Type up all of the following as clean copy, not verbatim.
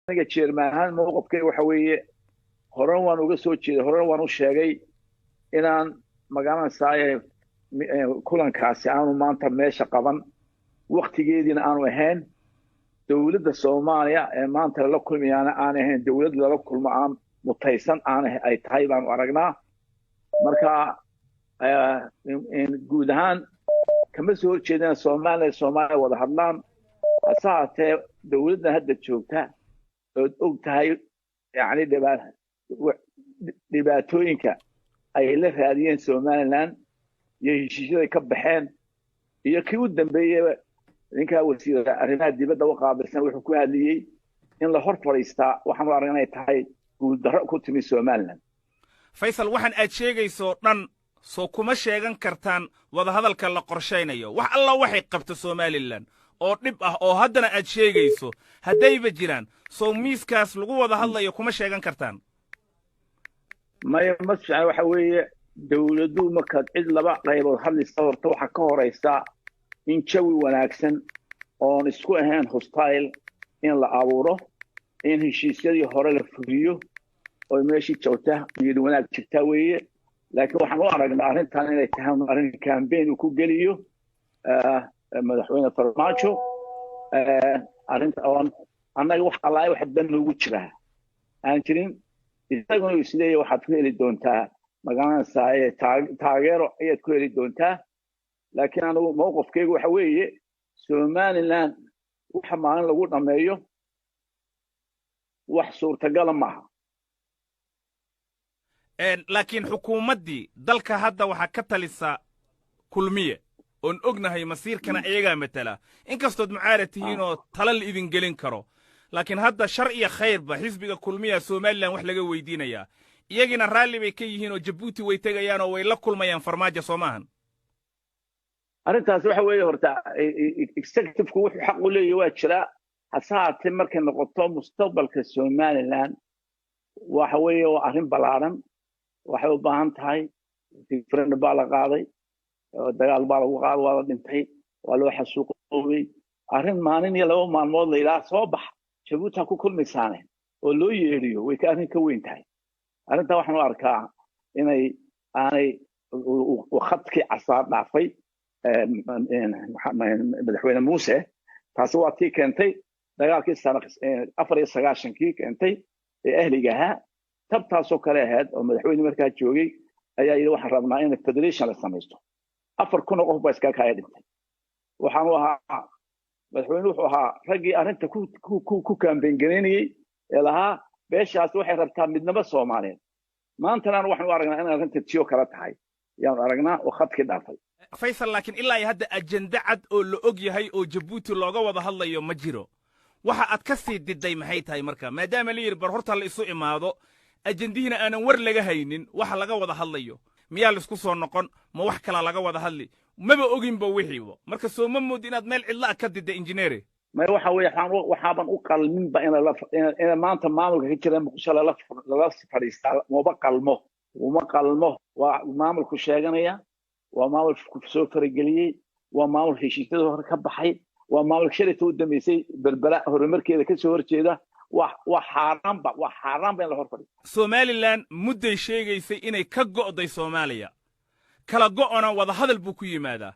aniga jeermaan mowqifkay waxa weeye horan waan uga soo jeeday horan waan u sheegay inaan magaranaysaa kulankaasi aanu maanta meesha qaban waqtigeediina aanu ahayn dowladda Soomaaliya ee maanta la kulmayana aan ahayn dowlad lala kulmo aan mutaysan aan ay tahay baan aragnaa marka guud ahaan kama soo horjeedaan Soomaaliya wada hadlaan asaatee dowladda hadda joogta oo og tahay yani dhibaatooyinka ay la raadiyeen Somaliland iyo heshiisyada ka baxeen iyo kii u dambeeyay ninka wasiirka arrimaha dibadda u qaabilsan wuxuu ku hadliyay in la hor fariistaa waxaan u aragnay tahay guul darro ku timi Somaliland. Faysal waxaan aad sheegayso dhan soo kuma sheegan kartaan wada hadalka la qorsheynayo wax alla waxay qabto Somaliland oo dhib ah oo haddana aad sheegayso haddayba jiraan soo miiskaas lagu wada hadlayo kuma sheegan kartaan. maya mas'ala waxa weeye dawladdu marka cid laba qaybood hadlaysa horta waxa ka horeysa in jawi wanaagsan oo isku ahaan hostile in la abuuro in heshiisyadii hore la fuliyo oo meeshii joogta iyo wanaag jirta weeye laakiin waxaan u aragnaa arrintan inay tahay arrin campaign ku geliyo madaxweyne Farmaajo arrinta oo annaga wax allaay wax dan ugu jira aan jirin isaguna isleeyahay waxaad ku heli doontaa magaranaysaa taageero ayaad ku heli doontaa laakiin anigu mowqifkaygu waxa weeye Somaliland waxa maalin lagu dhameeyo wax suurtagal ma aha laakiin xukuumaddii dalka hadda waxa ka talisa kulmiye oon ognahay masiirkana iyagaa matala inkastood mucaarad tihiin oo talal idin gelin karo laakiin hadda shar iyo khayrba xisbiga kulmiya Somaliland wax laga weydiinayaa iyagina raalli bay ka yihiin oo Djibouti way tagayaan oo way la kulmayaan Farmaajo Soomahan arrintaas waxa weeye horta executive-ku wuxuu xaq u leeyahay waa jira hasaatee markay noqoto mustaqbalka Somaliland waxa weeye waa arrin balaaran waxay u baahan tahay different baa la qaaday dagaal baa lagu qaaday waa la dhintay waa loo xasuuqoobay arrin maalin iyo laba maalmood la ilaa soo bax Djibouti ku kulmaysaaneen oo loo yeeriyo way ka arrin ka weyn tahay arrinta waxaan u arkaa inay aanay khadkii casaar dhaafay madaxweyne Muuse taasi waa tii keentay dagaalkii sana 94 keentay ee ahliga ahaa tabtaasoo kale ahayd oo madaxweyne markaa joogay ayaa yidhi waxaan rabnaa in federation la samaysto 4,000 qof baa iska kaya dhintay waxaan u ahaa madaxweyne wuxuu ahaa raggii arrinta ku campaign gareynayay ee lahaa beeshaas waxay rabtaa midnimo Soomaaliyeed maantana waxaan u aragnaa in arrinta tiyo kala tahay yaan aragnaa oo khadkii dhaafay Faysal laakiin ilaa hadda ajenda cad oo la og yahay oo Djibouti looga wada hadlayo ma jiro waxa aad ka sii diday maxay tahay marka maadaama la yiri bar horta la isu imaado ajendiina aanan war laga haynin waxa laga wada hadlayo miyaa la isku soo noqon ma wax kala laga wada hadli maba oginba wixiiba marka soo ma mood inaad meel cidla ka diday engineer ma waxa weeye waxaan u qalminba in maanta maamulka ka jira muqdisho la fadhiistaa uma qalmo waa maamulku sheeganaya waa maamulku soo farageliyay waa maamul heshiisyada hore ka baxay waa maamul sharci u dhameysay berbera horumarkeeda ka soo horjeeda wax xaaraan baan la horfadhiyo Somaliland mudday sheegaysay inay ka go'day Soomaaliya kala go'ona wada hadal buu ku yimaadaa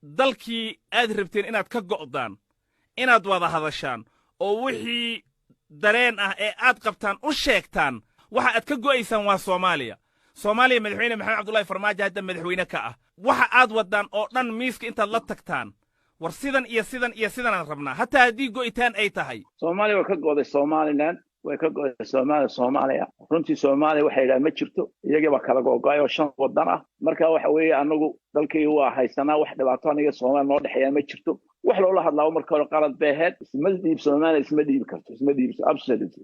dalkii aad rabteen inaad ka go'daan inaad wada hadashaan oo wixii dareen ah ee aad qabtaan u sheegtaan waxa aad ka go'aysaan waa Soomaaliya madaxweyne Maxamed Cabdullaahi Farmaajo hadda madaxweyne ka ah waxa aad wadaan oo dhan miiska intaad la tagtaan war sidan iyo sidan rabnaa hatta haddii go'itaan ay tahay Soomaaliya way ka go'day Somaliland way ka go'day Soomaaliya runtii Soomaaliya waxay yiraahdeen ma jirto iyaga ba kala go'ay oo 5 wadan ah marka waxa weeye anagu dalkii waa haysanaa wax dhibaato aniga Soomaaliya noo dhaxeeya ma jirto wax loola hadlaa marka hore qalad bay ahayd isma dhiib Soomaaliya isma dhiib karto absolutely